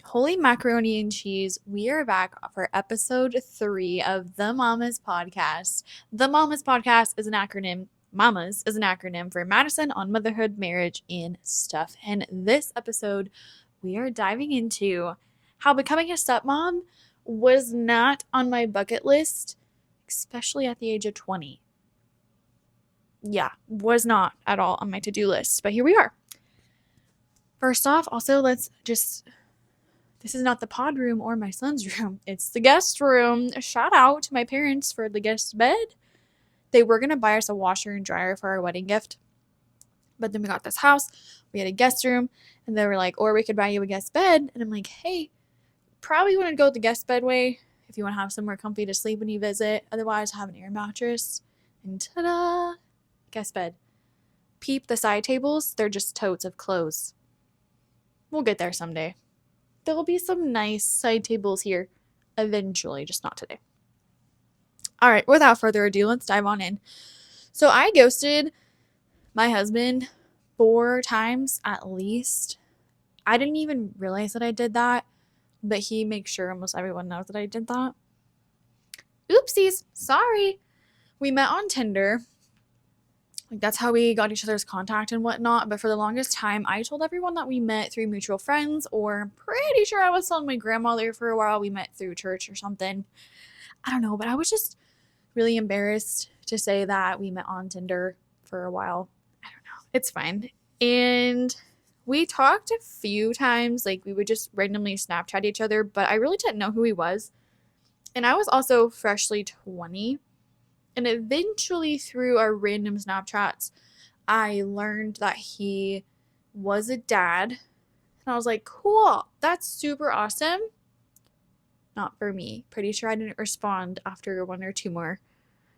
Holy macaroni and cheese. We are back for episode 3 of the Mamas Podcast. The Mamas Podcast is an acronym. Mamas is an acronym for Madison on Motherhood, Marriage, and Stuff. And this episode, we are diving into how becoming a stepmom was not on my bucket list, especially at the age of 20. Yeah, was not at all on my to-do list, but here we are. First off, also, this is not the pod room or my son's room. It's the guest room. A shout out to my parents for the guest bed. They were going to buy us a washer and dryer for our wedding gift. But then we got this house. We had a guest room. And they were like, or we could buy you a guest bed. And I'm like, hey, probably want to go the guest bed way if you want to have somewhere comfy to sleep when you visit. Otherwise, have an air mattress. And ta-da! Guest bed. Peep the side tables. They're just totes of clothes. We'll get there someday. There'll be some nice side tables here eventually, just not today. All right, without further ado, let's dive on in. So I ghosted my husband 4 times at least. I didn't even realize that I did that, but he makes sure almost everyone knows that I did that. Oopsies, sorry. We met on Tinder. Like, that's how we got each other's contact and whatnot. But for the longest time, I told everyone that we met through mutual friends, or I'm pretty sure I was telling my grandmother for a while we met through church or something. I don't know, but I was just really embarrassed to say that we met on Tinder for a while. I don't know. It's fine. And we talked a few times. Like, we would just randomly Snapchat each other, but I really didn't know who he was. And I was also freshly 20. And eventually, through our random Snapchats, I learned that he was a dad. And I was like, cool, that's super awesome. Not for me. Pretty sure I didn't respond after 1 or 2 more.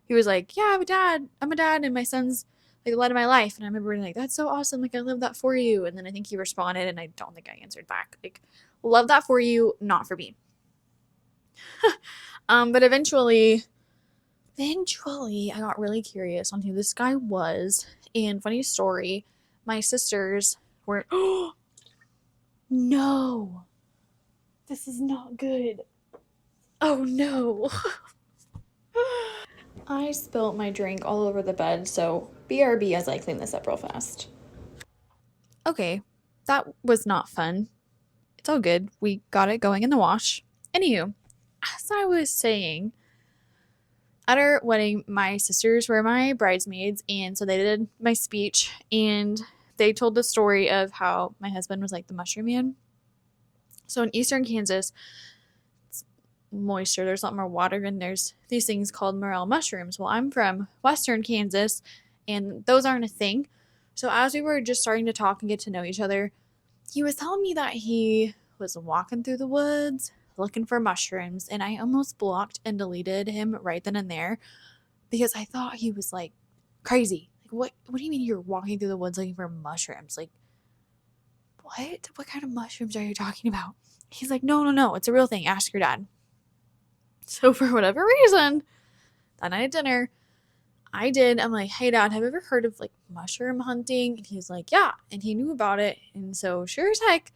He was like, yeah, I'm a dad, and my son's like the light of my life. And I remember being like, that's so awesome. Like, I love that for you. And then I think he responded, and I don't think I answered back. Like, love that for you, not for me. But eventually I got really curious on who this guy was. And funny story, my sisters were, oh, no, this is not good. Oh, no. I spilled my drink all over the bed, so BRB as I clean this up real fast. Okay, that was not fun. It's all good. We got it going in the wash. Anywho, as I was saying, at our wedding, my sisters were my bridesmaids, and so they did my speech, and they told the story of how my husband was like the mushroom man. So in eastern Kansas, it's moisture, there's a lot more water, and there's these things called morel mushrooms. Well, I'm from western Kansas, and those aren't a thing. So as we were just starting to talk and get to know each other, he was telling me that he was walking through the woods looking for mushrooms, and I almost blocked and deleted him right then and there because I thought he was like crazy. Like, what do you mean you're walking through the woods looking for mushrooms? Like, what kind of mushrooms are you talking about? He's like, no, it's a real thing, ask your dad. So for whatever reason, that night at dinner, I'm like, hey dad, have you ever heard of like mushroom hunting? And he's like, yeah, and he knew about it. And so sure as heck,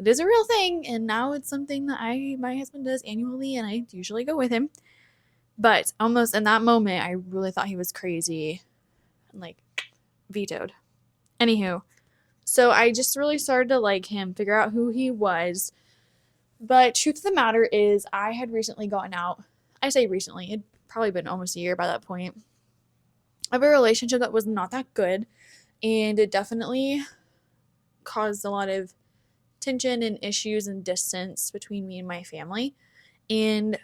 it is a real thing, and now it's something that my husband does annually, and I usually go with him. But almost in that moment, I really thought he was crazy and like vetoed. Anywho, so I just really started to like him, figure out who he was. But truth of the matter is, I had recently gotten out. I say recently, it'd probably been almost a year by that point, of a relationship that was not that good, and it definitely caused a lot of tension and issues and distance between me and my family. And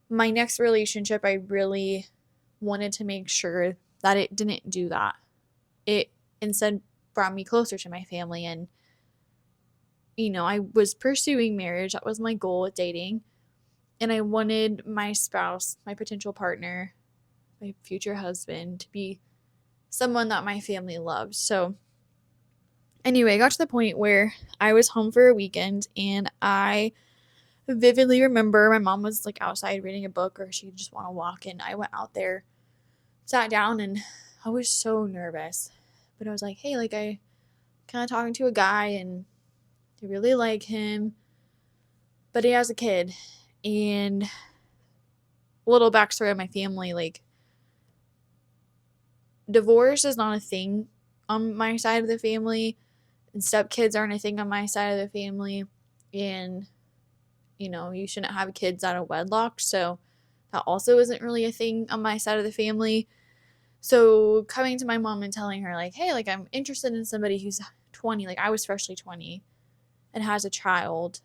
my next relationship, I really wanted to make sure that it didn't do that. It instead brought me closer to my family, and I was pursuing marriage. That was my goal with dating, and I wanted my spouse, my potential partner, my future husband, to be someone that my family loved. So anyway, I got to the point where I was home for a weekend, and I vividly remember my mom was like outside reading a book, or she just want to walk, and I went out there, sat down, and I was so nervous. But I was like, hey, like, I kind of talking to a guy, and I really like him. But he has a kid. And a little backstory of my family, like, divorce is not a thing on my side of the family, and stepkids aren't a thing on my side of the family. And, you shouldn't have kids out of wedlock. So that also isn't really a thing on my side of the family. So coming to my mom and telling her, like, hey, like, I'm interested in somebody who's 20, like, I was freshly 20 and has a child,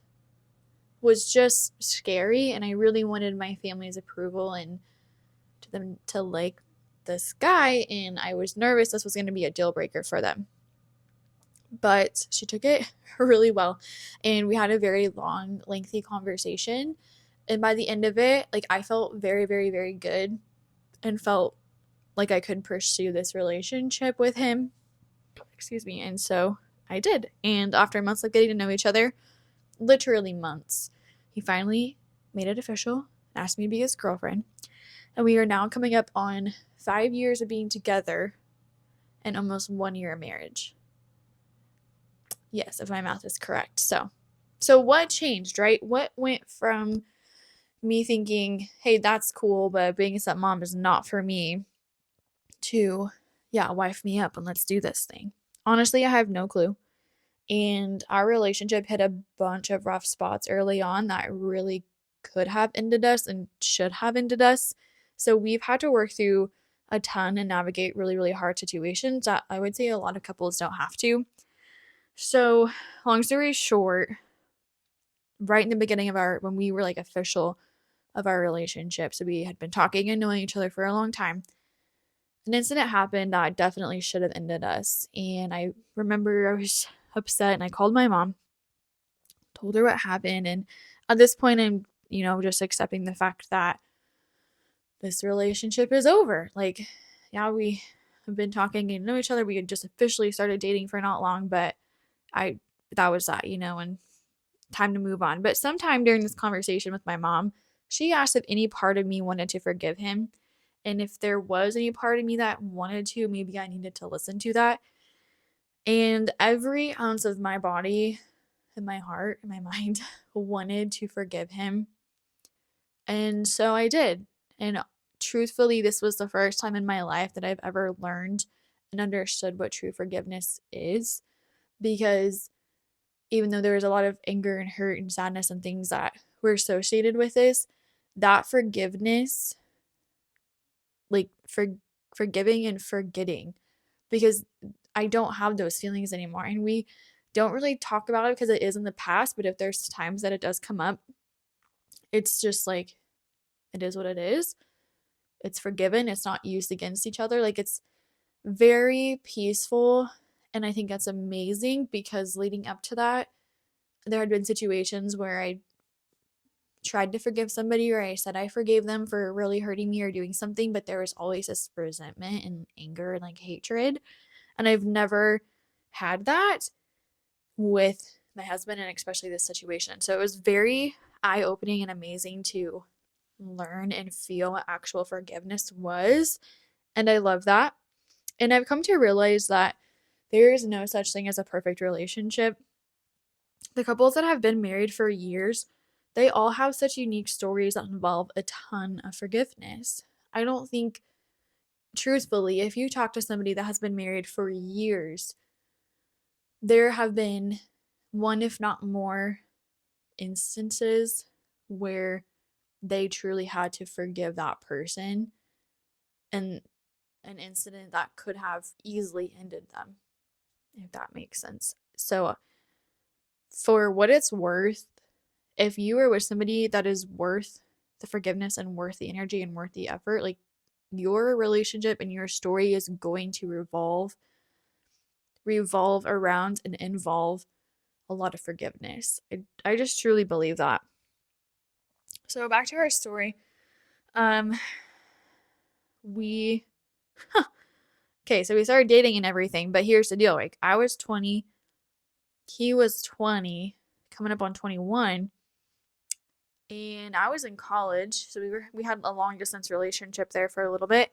was just scary. And I really wanted my family's approval and to them to like this guy. And I was nervous this was going to be a deal breaker for them. But she took it really well. And we had a very long, lengthy conversation. And by the end of it, like, I felt very, very, very good and felt like I could pursue this relationship with him. Excuse me. And so I did. And after months of getting to know each other, literally months, he finally made it official, asked me to be his girlfriend. And we are now coming up on 5 years of being together and almost 1 year of marriage. Yes, if my math is correct. So what changed, right? What went from me thinking, hey, that's cool, but being a stepmom is not for me, to, yeah, wife me up and let's do this thing? Honestly, I have no clue. And our relationship hit a bunch of rough spots early on that really could have ended us and should have ended us. So we've had to work through a ton and navigate really, really hard situations that I would say a lot of couples don't have to. So, long story short, right in the beginning of when we were like official of our relationship, so we had been talking and knowing each other for a long time, an incident happened that definitely should have ended us. And I remember I was upset and I called my mom, told her what happened. And at this point, I'm, just accepting the fact that this relationship is over. Like, yeah, we have been talking and know each other. We had just officially started dating for not long, but that was that, and time to move on. But sometime during this conversation with my mom, she asked if any part of me wanted to forgive him. And if there was any part of me that wanted to, maybe I needed to listen to that. And every ounce of my body and my heart and my mind wanted to forgive him. And so I did. And truthfully, this was the first time in my life that I've ever learned and understood what true forgiveness is. Because even though there was a lot of anger and hurt and sadness and things that were associated with this, that forgiveness, like forgiving and forgetting, because I don't have those feelings anymore. And we don't really talk about it because it is in the past. But if there's times that it does come up, it's just like, it is what it is. It's forgiven. It's not used against each other. Like, it's very peaceful. And I think that's amazing, because leading up to that, there had been situations where I tried to forgive somebody, or I said I forgave them for really hurting me or doing something, but there was always this resentment and anger and like hatred. And I've never had that with my husband, and especially this situation. So it was very eye-opening and amazing to learn and feel what actual forgiveness was. And I love that. And I've come to realize that there is no such thing as a perfect relationship. The couples that have been married for years, they all have such unique stories that involve a ton of forgiveness. I don't think, truthfully, if you talk to somebody that has been married for years, there have been one, if not more, instances where they truly had to forgive that person, and an incident that could have easily ended them, if that makes sense. So, for what it's worth, if you are with somebody that is worth the forgiveness and worth the energy and worth the effort, like, your relationship and your story is going to revolve around and involve a lot of forgiveness. I just truly believe that. So back to our story. Um we okay, so we started dating and everything, but here's the deal. Like, I was 20, he was 20, coming up on 21, and I was in college. So we had a long distance relationship there for a little bit,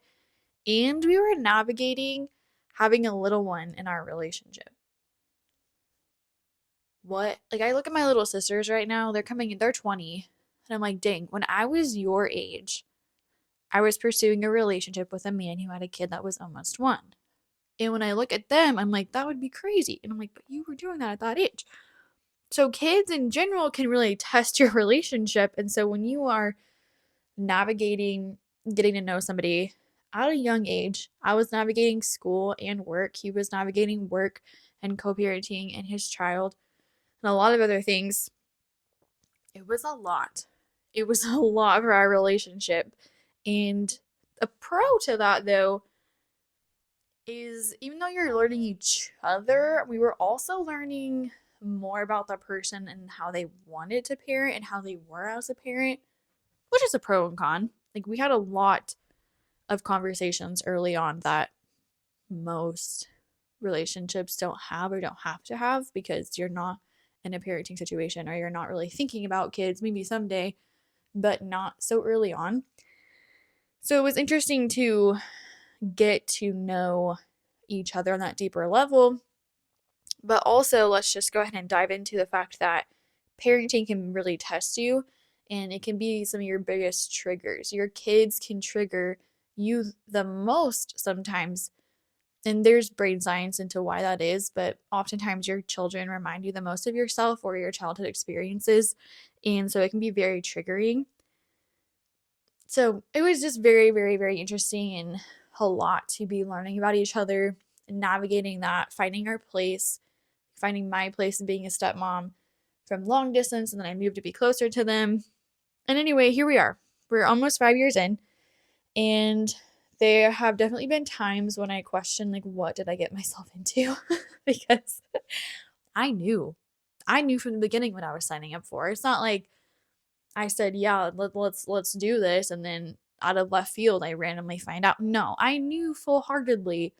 and we were navigating having a little one in our relationship. what, like, I look at my little sisters right now, they're 20, and I'm like, dang, when I was your age, I was pursuing a relationship with a man who had a kid that was almost one. And when I look at them, I'm like, that would be crazy. And I'm like, but you were doing that at that age. So kids in general can really test your relationship. And so when you are navigating getting to know somebody at a young age, I was navigating school and work. He was navigating work and co-parenting and his child and a lot of other things. It was a lot. It was a lot for our relationship. And a pro to that, though, is even though you're learning each other, we were also learning more about the person and how they wanted to parent and how they were as a parent, which is a pro and con. Like, we had a lot of conversations early on that most relationships don't have or don't have to have because you're not in a parenting situation or you're not really thinking about kids, maybe someday, but not so early on. So it was interesting to get to know each other on that deeper level. But also, let's just go ahead and dive into the fact that parenting can really test you and it can be some of your biggest triggers. Your kids can trigger you the most sometimes. And there's brain science into why that is, but oftentimes your children remind you the most of yourself or your childhood experiences. And so it can be very triggering. So it was just very, very, very interesting and a lot to be learning about each other, navigating that, finding our place, finding my place in being a stepmom from long distance. And then I moved to be closer to them. And anyway, here we are. We're almost 5 years in. And there have definitely been times when I question, like, what did I get myself into? Because I knew. I knew from the beginning what I was signing up for. It's not like I said, yeah, let's do this, and then out of left field I randomly find out. No, I knew full-heartedly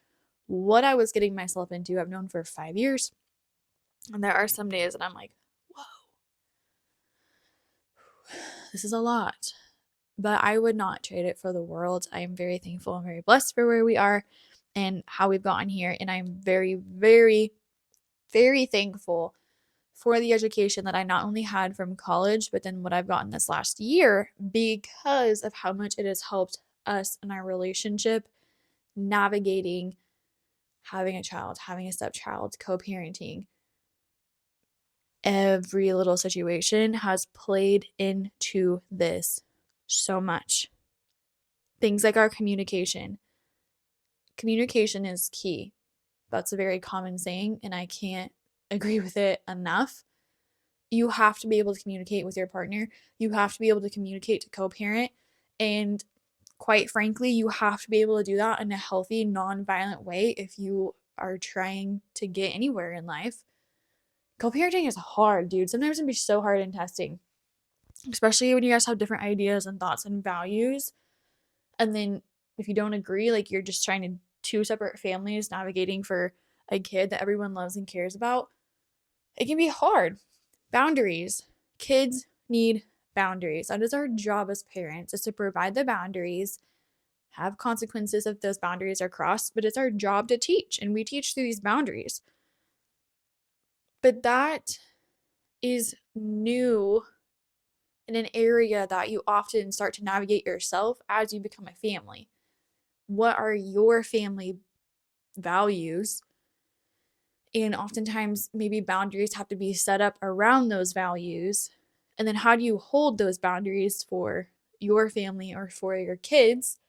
what I was getting myself into. I've known for 5 years. And there are some days that I'm like, whoa, this is a lot. But I would not trade it for the world. I am very thankful and very blessed for where we are and how we've gotten here. And I'm very, very, very thankful for the education that I not only had from college, but then what I've gotten this last year because of how much it has helped us in our relationship navigating having a child, having a stepchild, co-parenting. Every little situation has played into this so much. Things like our communication. Communication is key. That's a very common saying, and I can't agree with it enough. You have to be able to communicate with your partner. You have to be able to communicate to co-parent. And quite frankly, you have to be able to do that in a healthy, non-violent way if you are trying to get anywhere in life. Co-parenting is hard, dude. Sometimes it can be so hard in testing, especially when you guys have different ideas and thoughts and values. And then if you don't agree, like you're just trying to two separate families navigating for a kid that everyone loves and cares about, it can be hard. Boundaries. Kids need boundaries. That is our job as parents, is to provide the boundaries, have consequences if those boundaries are crossed, but it's our job to teach, and we teach through these boundaries. But that is new in an area that you often start to navigate yourself as you become a family. What are your family values? And oftentimes, maybe boundaries have to be set up around those values. And then, how do you hold those boundaries for your family or for your kids?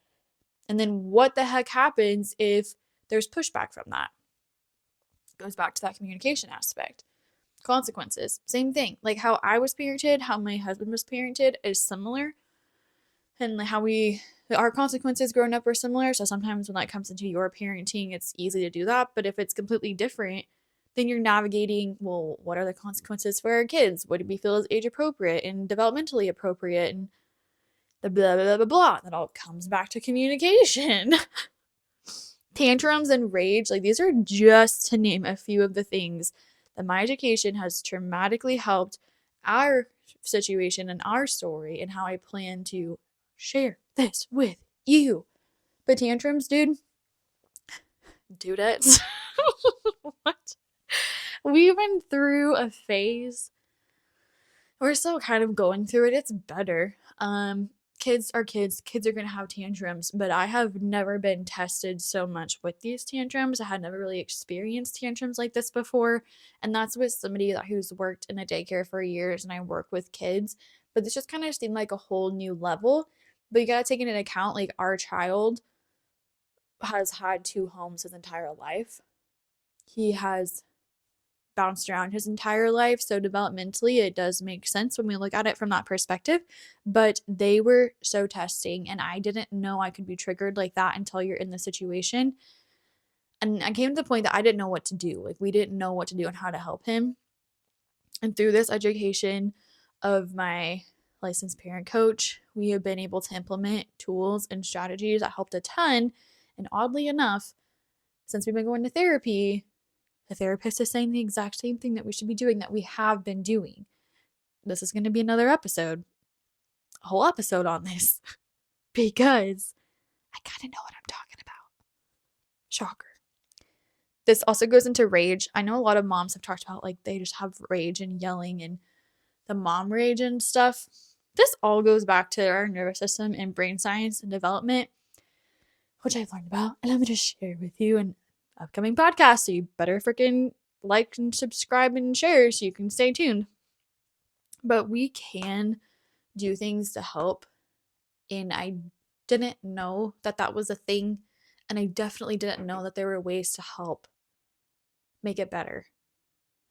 And then, what the heck happens if there's pushback from that? It goes back to that communication aspect. Consequences, same thing. Like how I was parented, how my husband was parented is similar. And how our consequences growing up are similar. So sometimes when that comes into your parenting, it's easy to do that. But if it's completely different, then you're navigating, well, what are the consequences for our kids? What do we feel is age appropriate and developmentally appropriate? And the blah, blah, blah, blah, blah. That all comes back to communication. Tantrums and rage, like these are just to name a few of the things that my education has dramatically helped our situation and our story and how I plan to share this with you. But tantrums, dudettes. What? We've been through a phase. We're still kind of going through it. It's better. Kids are kids. Kids are going to have tantrums, but I have never been tested so much with these tantrums. I had never really experienced tantrums like this before. And that's with somebody who's worked in a daycare for years and I work with kids. But this just kind of seemed like a whole new level. But you got to take into account, like, our child has had two homes his entire life. He has bounced around his entire life. So developmentally, it does make sense when we look at it from that perspective. But they were so testing, and I didn't know I could be triggered like that until you're in the situation. And I came to the point that I didn't know what to do. Like, we didn't know what to do and how to help him. And through this education of my licensed parent coach, we have been able to implement tools and strategies that helped a ton. And oddly enough, since we've been going to therapy, the therapist is saying the exact same thing that we should be doing, that we have been doing. This is going to be another episode, a whole episode on this, because I kind of know what I'm talking about. Shocker. This also goes into rage. I know a lot of moms have talked about, like, they just have rage and yelling and the mom rage and stuff. This all goes back to our nervous system and brain science and development, which I've learned about, and I'm going to share with you in upcoming podcasts. So you better freaking like and subscribe and share so you can stay tuned. But we can do things to help, and I didn't know that that was a thing, and I definitely didn't know that there were ways to help make it better.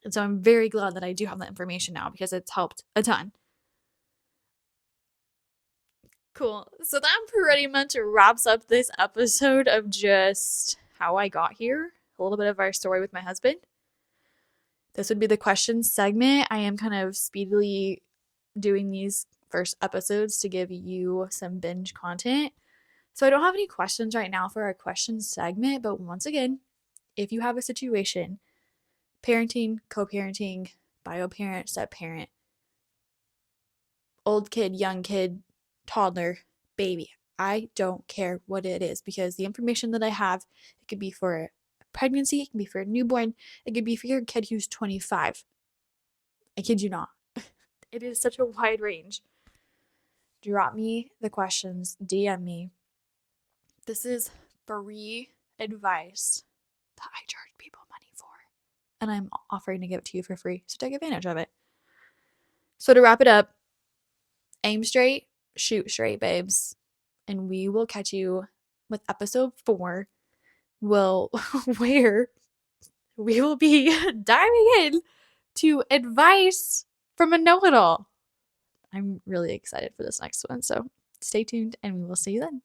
And so I'm very glad that I do have that information now, because it's helped a ton. Cool. So that pretty much wraps up this episode of just how I got here, a little bit of our story with my husband. This would be the questions segment. I am kind of speedily doing these first episodes to give you some binge content. So I don't have any questions right now for our questions segment, but once again, if you have a situation, parenting, co-parenting, bio parent, step parent, old kid, young kid, toddler, baby, I don't care what it is, because the information that I have, it could be for a pregnancy, it can be for a newborn, it could be for your kid who's 25. I kid you not. It is such a wide range. Drop me the questions, DM me. This is free advice that I charge people money for, and I'm offering to give it to you for free, so take advantage of it. So to wrap it up, aim straight, shoot straight, babes. And we will catch you with episode 4, where we will be diving in to advice from a know-it-all. I'm really excited for this next one, so stay tuned and we will see you then.